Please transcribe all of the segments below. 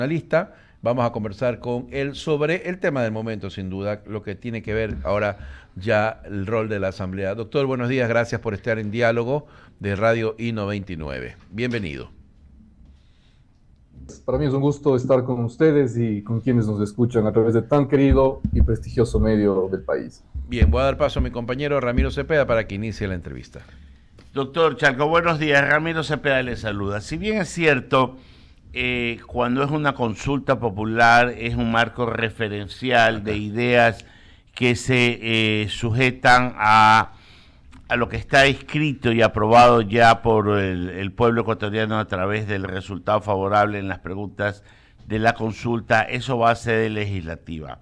Lista. Vamos a conversar con él sobre el tema del momento, sin duda, lo que tiene que ver ahora ya el rol de la Asamblea. Doctor, buenos días, gracias por estar en diálogo de Radio I-99. Bienvenido. Para mí es un gusto estar con ustedes y con quienes nos escuchan a través de tan querido y prestigioso medio del país. Bien, voy a dar paso a mi compañero Ramiro Cepeda para que inicie la entrevista. Doctor Chalco, buenos días. Ramiro Cepeda le saluda. Si bien es cierto, cuando es una consulta popular es un marco referencial de ideas que se sujetan a lo que está escrito y aprobado ya por el pueblo ecuatoriano a través del resultado favorable en las preguntas de la consulta, eso va a ser legislativa.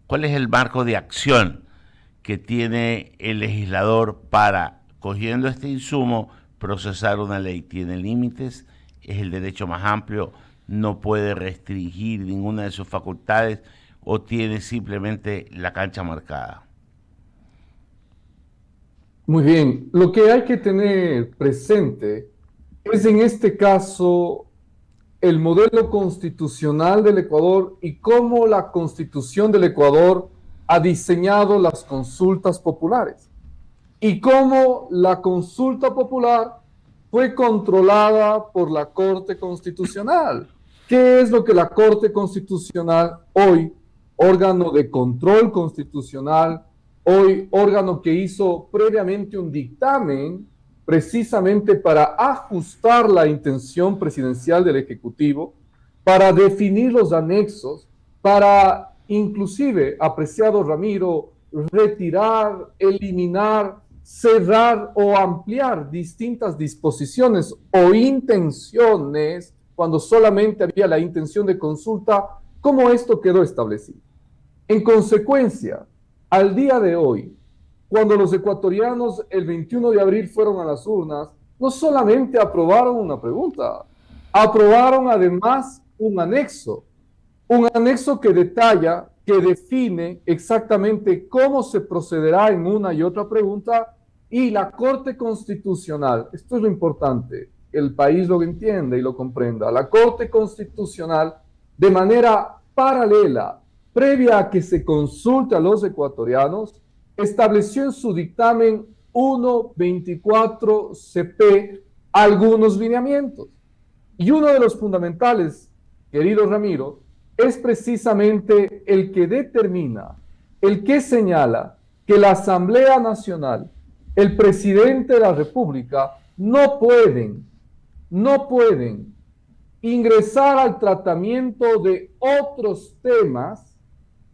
¿Cuál es el marco de acción que tiene el legislador para, cogiendo este insumo, procesar una ley? ¿Tiene límites? ¿Es el derecho más amplio? ¿No puede restringir ninguna de sus facultades? ¿O tiene simplemente la cancha marcada? Muy bien, lo que hay que tener presente es en este caso el modelo constitucional del Ecuador y cómo la Constitución del Ecuador ha diseñado las consultas populares y cómo la consulta popular fue controlada por la Corte Constitucional. ¿Qué es lo que la Corte Constitucional hoy, órgano de control constitucional, hoy órgano que hizo previamente un dictamen precisamente para ajustar la intención presidencial del Ejecutivo, para definir los anexos, para inclusive, apreciado Ramiro, retirar, eliminar, cerrar o ampliar distintas disposiciones o intenciones cuando solamente había la intención de consulta, ¿cómo esto quedó establecido? En consecuencia, al día de hoy, cuando los ecuatorianos el 21 de abril fueron a las urnas, no solamente aprobaron una pregunta, aprobaron además un anexo que detalla, que define exactamente cómo se procederá en una y otra pregunta, y la Corte Constitucional, esto es lo importante, el país lo entiende y lo comprenda, la Corte Constitucional de manera paralela, previa a que se consulte a los ecuatorianos, estableció en su dictamen 124CP algunos lineamientos. Y uno de los fundamentales, querido Ramiro, es precisamente el que determina, el que señala que la Asamblea Nacional, el presidente de la República, no pueden ingresar al tratamiento de otros temas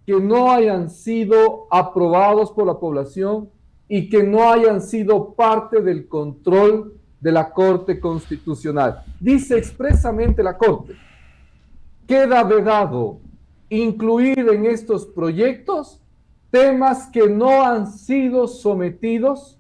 que no hayan sido aprobados por la población y que no hayan sido parte del control de la Corte Constitucional. Dice expresamente la Corte, queda vedado incluir en estos proyectos temas que no han sido sometidos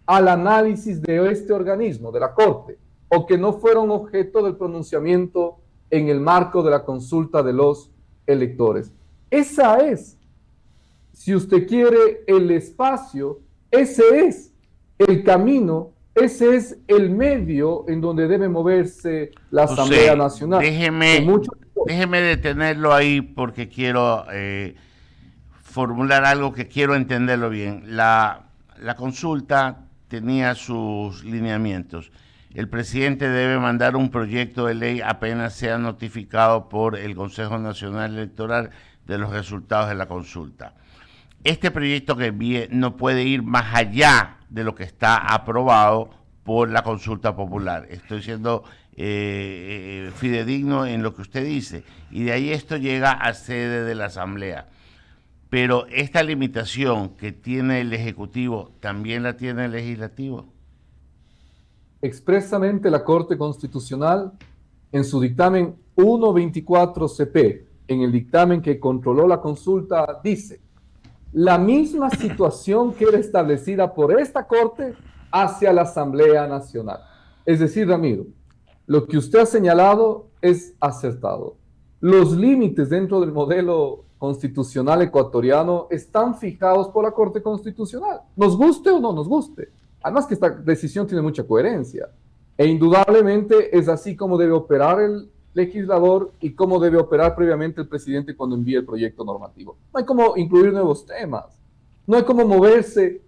al análisis de este organismo, de la Corte, o que no fueron objeto del pronunciamiento en el marco de la consulta de los electores. Esa es, si usted quiere, el espacio, ese es el camino, ese es el medio en donde debe moverse la Asamblea Nacional. Déjeme detenerlo ahí porque quiero formular algo que quiero entenderlo bien. La consulta tenía sus lineamientos. El presidente debe mandar un proyecto de ley apenas sea notificado por el Consejo Nacional Electoral de los resultados de la consulta. Este proyecto que envíe no puede ir más allá de lo que está aprobado por la consulta popular. Estoy siendo fidedigno en lo que usted dice. Y de ahí esto llega a sede de la Asamblea. Pero esta limitación que tiene el Ejecutivo, ¿también la tiene el Legislativo? Expresamente la Corte Constitucional, en su dictamen 124CP, en el dictamen que controló la consulta, dice: la misma situación queda establecida por esta Corte hacia la Asamblea Nacional. Es decir, Ramiro, lo que usted ha señalado es acertado. Los límites dentro del modelo constitucional ecuatoriano están fijados por la Corte Constitucional, nos guste o no nos guste. Además que esta decisión tiene mucha coherencia e indudablemente es así como debe operar legislador y cómo debe operar previamente el presidente cuando envíe el proyecto normativo. No hay cómo incluir nuevos temas, no hay cómo moverse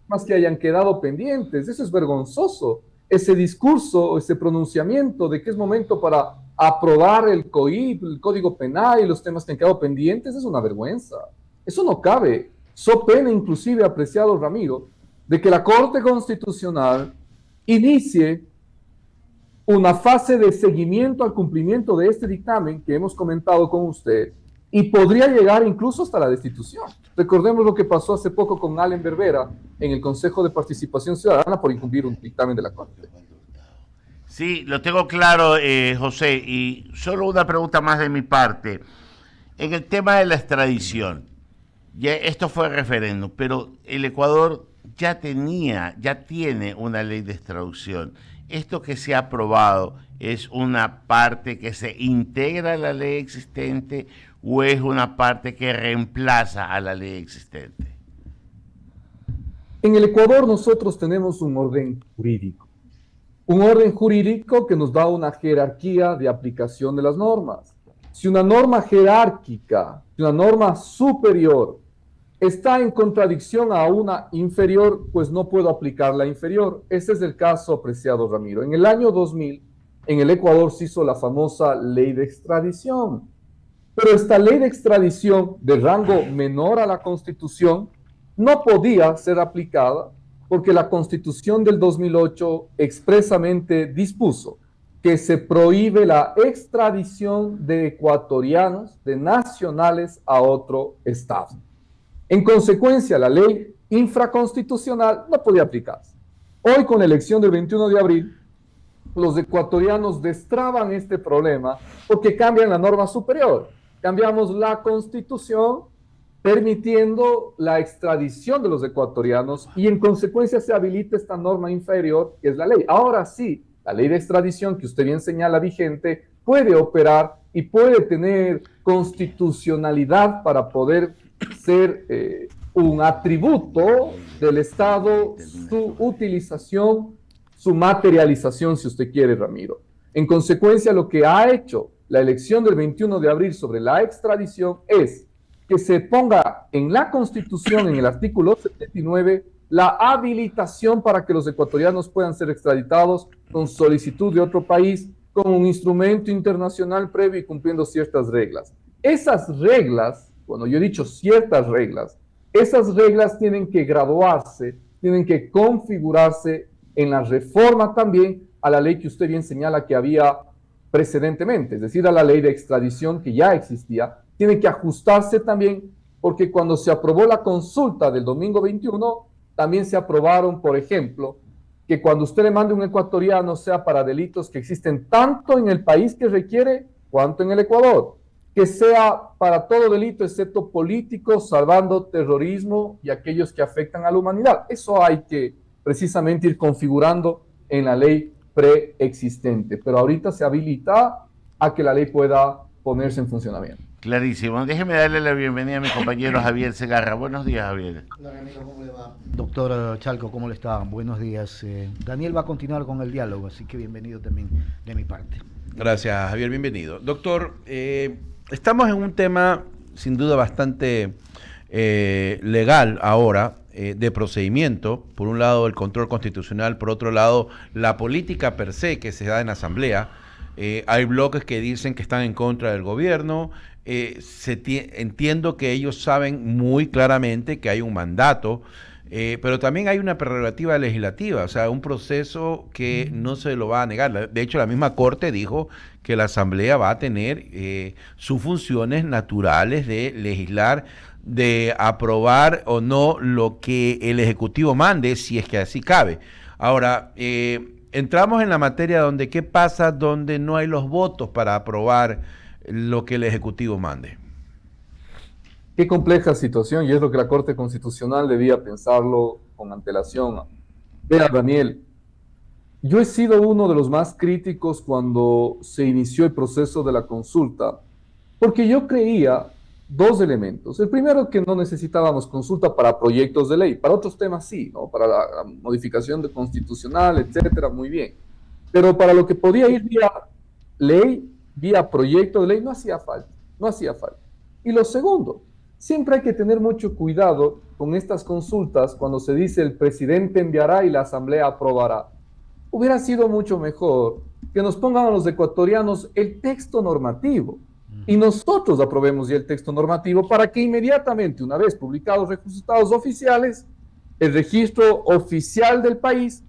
más que hayan quedado pendientes. Eso es vergonzoso. Ese discurso, ese pronunciamiento de que es momento para aprobar el COIP, el Código Penal y los temas que han quedado pendientes, es una vergüenza. Eso no cabe. So pena inclusive, apreciado Ramiro, de que la Corte Constitucional inicie una fase de seguimiento al cumplimiento de este dictamen que hemos comentado con usted y podría llegar incluso hasta la destitución. Recordemos lo que pasó hace poco con Allen Berbera en el Consejo de Participación Ciudadana por incumplir un dictamen de la Corte. Sí, lo tengo claro, José, y solo una pregunta más de mi parte. En el tema de la extradición, ya esto fue referéndum, pero el Ecuador ya tiene una ley de extradición. ¿Esto que se ha aprobado es una parte que se integra a la ley existente o es una parte que reemplaza a la ley existente? En el Ecuador nosotros tenemos un orden jurídico que nos da una jerarquía de aplicación de las normas. Si una norma jerárquica, si una norma superior está en contradicción a una inferior, pues no puedo aplicar la inferior. Ese es el caso, apreciado Ramiro. En el año 2000, en el Ecuador se hizo la famosa ley de extradición. Pero esta ley de extradición de rango menor a la Constitución no podía ser aplicada porque la Constitución del 2008 expresamente dispuso que se prohíbe la extradición de ecuatorianos, de nacionales a otro estado. En consecuencia, la ley infraconstitucional no podía aplicarse. Hoy, con la elección del 21 de abril, los ecuatorianos destraban este problema porque cambian la norma superior. Cambiamos la Constitución permitiendo la extradición de los ecuatorianos y en consecuencia se habilita esta norma inferior que es la ley. Ahora sí, la ley de extradición que usted bien señala vigente puede operar y puede tener constitucionalidad para poder ser un atributo del Estado, su utilización, su materialización, si usted quiere, Ramiro. En consecuencia, lo que ha hecho la elección del 21 de abril sobre la extradición es que se ponga en la Constitución, en el artículo 79, la habilitación para que los ecuatorianos puedan ser extraditados con solicitud de otro país, con un instrumento internacional previo y cumpliendo ciertas reglas. Esas reglas, bueno, yo he dicho ciertas reglas, esas reglas tienen que graduarse, tienen que configurarse en la reforma también a la ley que usted bien señala que había precedentemente, es decir, a la ley de extradición que ya existía, tiene que ajustarse también porque cuando se aprobó la consulta del domingo 21, también se aprobaron, por ejemplo, que cuando usted le mande un ecuatoriano sea para delitos que existen tanto en el país que requiere cuanto en el Ecuador, que sea para todo delito excepto político, salvando terrorismo y aquellos que afectan a la humanidad. Eso hay que precisamente ir configurando en la ley preexistente, pero ahorita se habilita a que la ley pueda ponerse en funcionamiento. Clarísimo. Déjeme darle la bienvenida a mi compañero Javier Segarra. Buenos días, Javier. Hola, Ramiro, ¿cómo le va? Doctor Chalco, ¿cómo le está? Buenos días. Daniel va a continuar con el diálogo, así que bienvenido también de mi parte. Gracias, Javier, bienvenido. Doctor, estamos en un tema sin duda bastante legal ahora, de procedimiento. Por un lado, el control constitucional, por otro lado, la política per se que se da en la Asamblea. Hay bloques que dicen que están en contra del gobierno. Entiendo que ellos saben muy claramente que hay un mandato, pero también hay una prerrogativa legislativa, o sea, un proceso que no se lo va a negar. De hecho, la misma Corte dijo que la Asamblea va a tener sus funciones naturales de legislar, de aprobar o no lo que el Ejecutivo mande, si es que así cabe. Ahora, entramos en la materia donde qué pasa donde no hay los votos para aprobar lo que el Ejecutivo mande. Qué compleja situación, y es lo que la Corte Constitucional debía pensarlo con antelación. Vea, Daniel, yo he sido uno de los más críticos cuando se inició el proceso de la consulta, porque yo creía dos elementos. El primero, que no necesitábamos consulta para proyectos de ley, para otros temas sí, ¿no? Para la modificación constitucional, etcétera, muy bien. Pero para lo que podía ir vía ley, vía proyecto de ley, no hacía falta, no hacía falta. Y lo segundo, siempre hay que tener mucho cuidado con estas consultas cuando se dice el presidente enviará y la asamblea aprobará. Hubiera sido mucho mejor que nos pongan a los ecuatorianos el texto normativo y nosotros aprobemos ya el texto normativo para que inmediatamente, una vez publicados los resultados oficiales, el registro oficial del país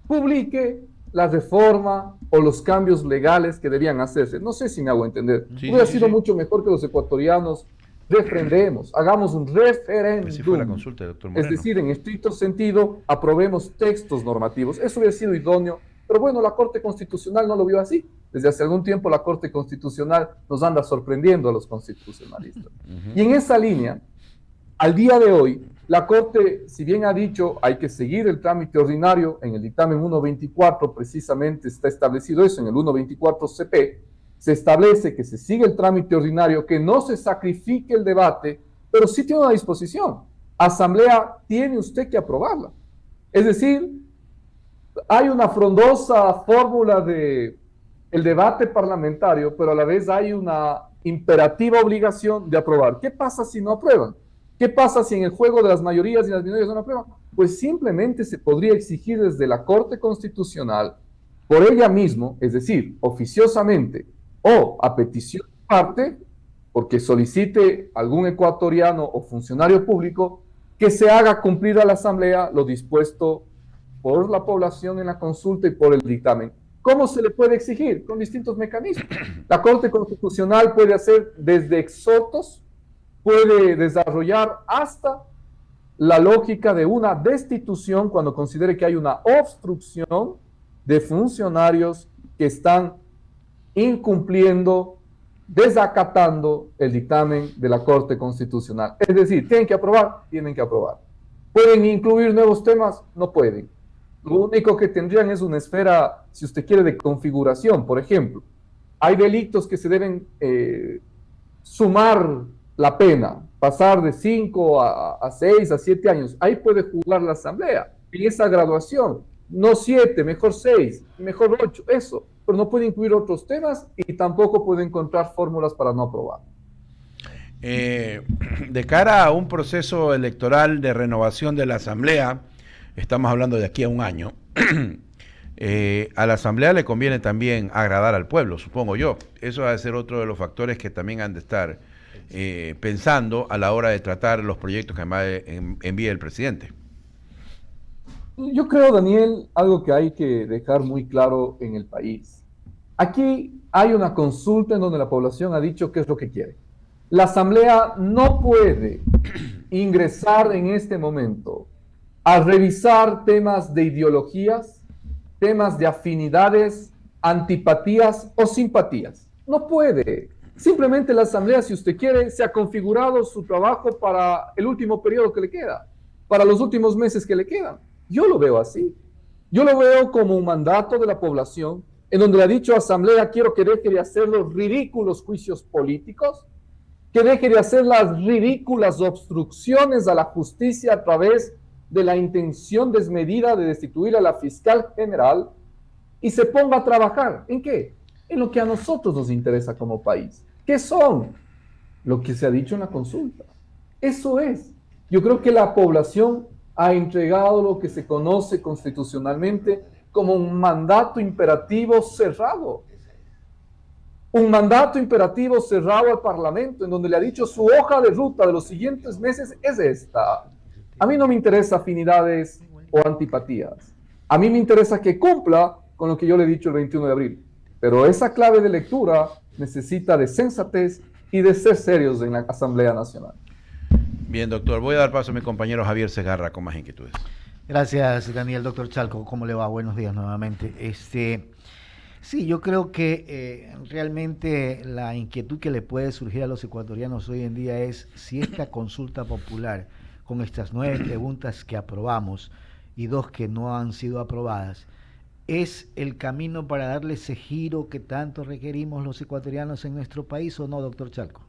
publique la reforma o los cambios legales que debían hacerse. No sé si me hago entender. Hubiera sido mucho mejor que los ecuatorianos refrendemos, hagamos un referéndum. Así fue la consulta, doctor Moreno. Es decir, en estricto sentido, aprobemos textos normativos. Eso hubiera sido idóneo, pero bueno, la Corte Constitucional no lo vio así. Desde hace algún tiempo la Corte Constitucional nos anda sorprendiendo a los constitucionalistas. Y en esa línea, al día de hoy, la Corte, si bien ha dicho hay que seguir el trámite ordinario, en el dictamen 124 precisamente está establecido eso, en el 124 CP, se establece que se sigue el trámite ordinario, que no se sacrifique el debate, pero sí tiene una disposición. Asamblea tiene usted que aprobarla. Es decir, hay una frondosa fórmula de el debate parlamentario, pero a la vez hay una imperativa obligación de aprobar. ¿Qué pasa si no aprueban? ¿Qué pasa si en el juego de las mayorías y las minorías no aprueban? Pues simplemente se podría exigir desde la Corte Constitucional, por ella mismo, es decir, oficiosamente, o a petición de parte, porque solicite algún ecuatoriano o funcionario público, que se haga cumplir a la Asamblea lo dispuesto por la población en la consulta y por el dictamen. ¿Cómo se le puede exigir? Con distintos mecanismos. La Corte Constitucional puede hacer desde exhortos, puede desarrollar hasta la lógica de una destitución cuando considere que hay una obstrucción de funcionarios que están incumpliendo, desacatando el dictamen de la Corte Constitucional. Es decir, tienen que aprobar, tienen que aprobar. ¿Pueden incluir nuevos temas? No pueden. Lo único que tendrían es una esfera, si usted quiere, de configuración. Por ejemplo, hay delitos que se deben sumar la pena, pasar de 5 a 6 a 7 años. Ahí puede jugar la Asamblea en esa graduación. No 7, mejor 6, mejor 8, eso. Pero no puede incluir otros temas y tampoco puede encontrar fórmulas para no aprobar. De cara a un proceso electoral de renovación de la Asamblea, estamos hablando de aquí a un año, a la Asamblea le conviene también agradar al pueblo, supongo yo. Eso va a ser otro de los factores que también han de estar pensando a la hora de tratar los proyectos que además envíe el presidente. Yo creo, Daniel, algo que hay que dejar muy claro en el país. Aquí hay una consulta en donde la población ha dicho qué es lo que quiere. La Asamblea no puede ingresar en este momento a revisar temas de ideologías, temas de afinidades, antipatías o simpatías. No puede. Simplemente la Asamblea, si usted quiere, se ha configurado su trabajo para el último periodo que le queda, para los últimos meses que le quedan. Yo lo veo así. Yo lo veo como un mandato de la población en donde le ha dicho a Asamblea, quiero que deje de hacer los ridículos juicios políticos, que deje de hacer las ridículas obstrucciones a la justicia a través de la intención desmedida de destituir a la fiscal general y se ponga a trabajar. ¿En qué? En lo que a nosotros nos interesa como país. ¿Qué son? Lo que se ha dicho en la consulta. Eso es. Yo creo que la población ha entregado lo que se conoce constitucionalmente como un mandato imperativo cerrado. Un mandato imperativo cerrado al Parlamento, en donde le ha dicho su hoja de ruta de los siguientes meses es esta. A mí no me interesa afinidades o antipatías. A mí me interesa que cumpla con lo que yo le he dicho el 21 de abril. Pero esa clave de lectura necesita de sensatez y de ser serios en la Asamblea Nacional. Bien, doctor. Voy a dar paso a mi compañero Javier Segarra con más inquietudes. Gracias, Daniel. Doctor Chalco, ¿cómo le va? Buenos días nuevamente. Sí, yo creo que realmente la inquietud que le puede surgir a los ecuatorianos hoy en día es si esta consulta popular, con estas 9 preguntas que aprobamos y 2 que no han sido aprobadas, es el camino para darle ese giro que tanto requerimos los ecuatorianos en nuestro país, ¿o no, doctor Chalco?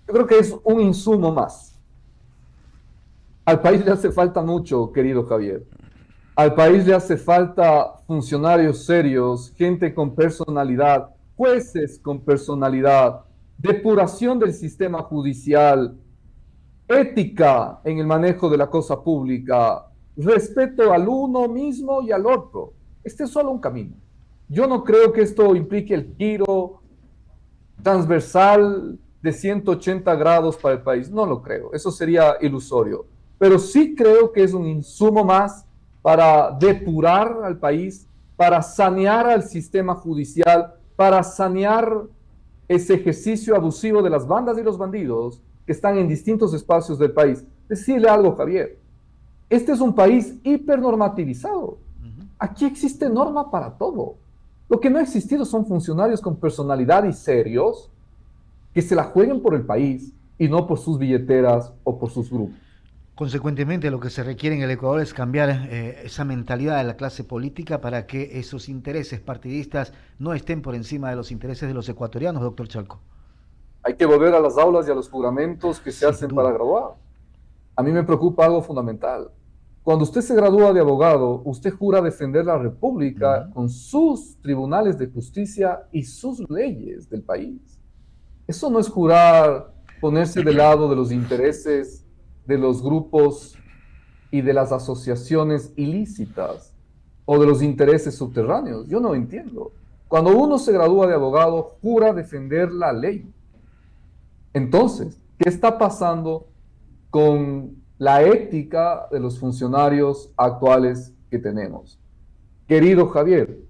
Yo creo que es un insumo más. Al país le hace falta mucho, querido Javier. Al país le hace falta funcionarios serios, gente con personalidad, jueces con personalidad, depuración del sistema judicial, ética en el manejo de la cosa pública, respeto al uno mismo y al otro. Este es solo un camino. Yo no creo que esto implique el giro transversal de 180 grados para el país. No lo creo. Eso sería ilusorio. Pero sí creo que es un insumo más para depurar al país, para sanear al sistema judicial, para sanear ese ejercicio abusivo de las bandas y los bandidos que están en distintos espacios del país. Decirle algo, Javier. Este es un país hipernormativizado. Aquí existe norma para todo. Lo que no ha existido son funcionarios con personalidad y serios que se la jueguen por el país y no por sus billeteras o por sus grupos. Consecuentemente, lo que se requiere en el Ecuador es cambiar esa mentalidad de la clase política para que esos intereses partidistas no estén por encima de los intereses de los ecuatorianos, doctor Chalco. Hay que volver a las aulas y a los juramentos que se Sin hacen duda. para graduar. A mí me preocupa algo fundamental. Cuando usted se gradúa de abogado, usted jura defender la República con sus tribunales de justicia y sus leyes del país. Eso no es jurar ponerse del lado de los intereses de los grupos y de las asociaciones ilícitas o de los intereses subterráneos. Yo no entiendo. Cuando uno se gradúa de abogado, jura defender la ley. Entonces, ¿qué está pasando con la ética de los funcionarios actuales que tenemos? Querido Javier,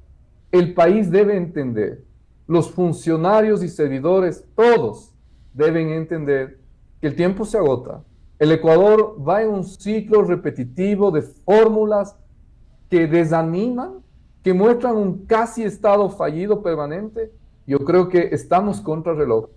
el país debe entender, los funcionarios y servidores, todos deben entender que el tiempo se agota. El Ecuador va en un ciclo repetitivo de fórmulas que desaniman, que muestran un casi estado fallido permanente. Yo creo que estamos contra el reloj.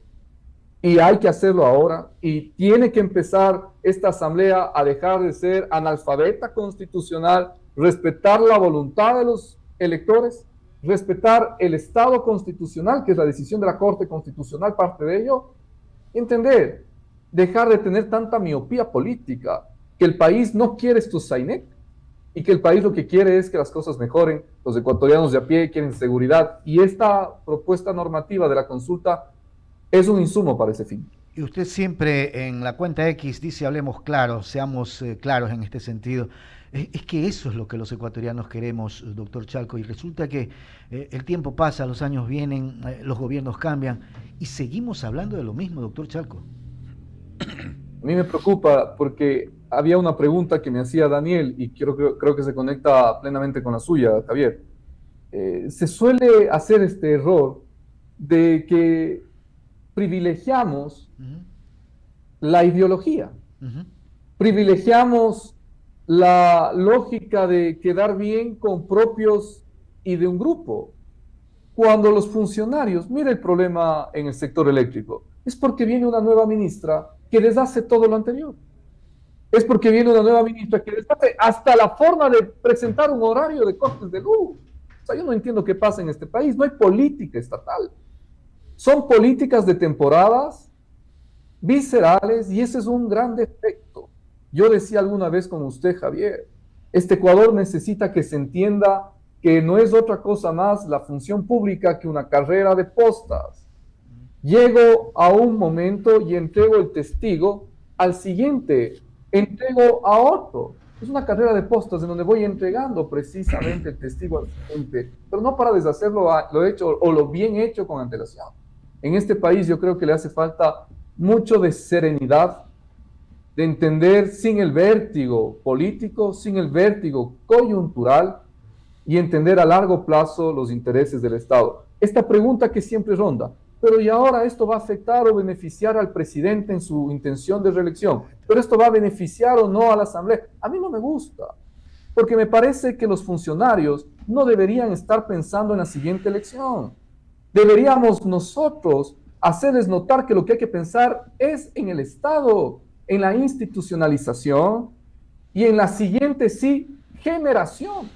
Y hay que hacerlo ahora, y tiene que empezar esta asamblea a dejar de ser analfabeta constitucional, respetar la voluntad de los electores, respetar el Estado constitucional, que es la decisión de la Corte Constitucional, parte de ello, entender, dejar de tener tanta miopía política, que el país no quiere estos Sainet, y que el país lo que quiere es que las cosas mejoren, los ecuatorianos de a pie quieren seguridad, y esta propuesta normativa de la consulta es un insumo para ese fin. Y usted siempre en la cuenta X dice, hablemos claro, seamos claros en este sentido. Es que eso es lo que los ecuatorianos queremos, doctor Chalco, y resulta que el tiempo pasa, los años vienen, los gobiernos cambian, y seguimos hablando de lo mismo, doctor Chalco. A mí me preocupa porque había una pregunta que me hacía Daniel, y creo que se conecta plenamente con la suya, Javier. Se suele hacer este error de que privilegiamos la ideología, privilegiamos la lógica de quedar bien con propios y de un grupo. Cuando los funcionarios, mire el problema en el sector eléctrico, es porque viene una nueva ministra que deshace todo lo anterior. Es porque viene una nueva ministra que deshace hasta la forma de presentar un horario de cortes de luz. O sea, yo no entiendo qué pasa en este país, no hay política estatal. Son políticas de temporadas, viscerales, y ese es un gran defecto. Yo decía alguna vez con usted, Javier, este Ecuador necesita que se entienda que no es otra cosa más la función pública que una carrera de postas. Llego a un momento y entrego el testigo, al siguiente entrego a otro. Es una carrera de postas en donde voy entregando precisamente el testigo al siguiente, pero no para deshacerlo lo hecho o lo bien hecho con antelación. En este país yo creo que le hace falta mucho de serenidad, de entender sin el vértigo político, sin el vértigo coyuntural, y entender a largo plazo los intereses del Estado. Esta pregunta que siempre ronda, pero ¿y ahora esto va a afectar o beneficiar al presidente en su intención de reelección? ¿Pero esto va a beneficiar o no a la Asamblea? A mí no me gusta, porque me parece que los funcionarios no deberían estar pensando en la siguiente elección. Deberíamos nosotros hacerles notar que lo que hay que pensar es en el Estado, en la institucionalización y en la siguiente, sí, generación.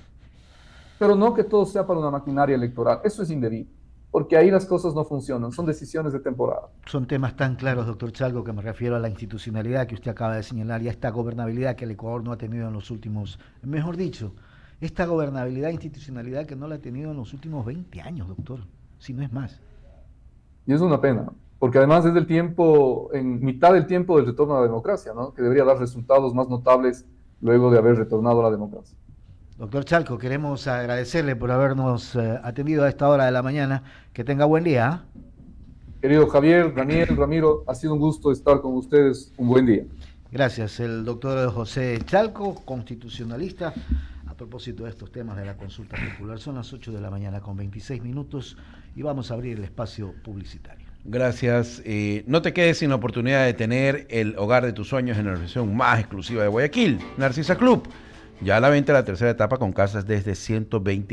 Pero no que todo sea para una maquinaria electoral. Eso es indebido, porque ahí las cosas no funcionan, son decisiones de temporada. Son temas tan claros, doctor Chalco, que me refiero a la institucionalidad que usted acaba de señalar y a esta gobernabilidad que el Ecuador no ha tenido en los últimos, mejor dicho, esta gobernabilidad, institucionalidad que no la ha tenido en los últimos 20 años, doctor, si no es más. Y es una pena, porque además es del tiempo, en mitad del tiempo del retorno a la democracia, ¿no? Que debería dar resultados más notables luego de haber retornado a la democracia. Doctor Chalco, queremos agradecerle por habernos atendido a esta hora de la mañana. Que tenga buen día. ¿Ah? Querido Javier, Daniel, Ramiro, ha sido un gusto estar con ustedes. Un buen día. Gracias. El doctor José Chalco, constitucionalista, a propósito de estos temas de la consulta popular. Son las 8 de la mañana con 26 minutos y vamos a abrir el espacio publicitario. Gracias. No te quedes sin la oportunidad de tener el hogar de tus sueños en la versión más exclusiva de Guayaquil, Narcisa Club. Ya a la venta la tercera etapa con casas desde 120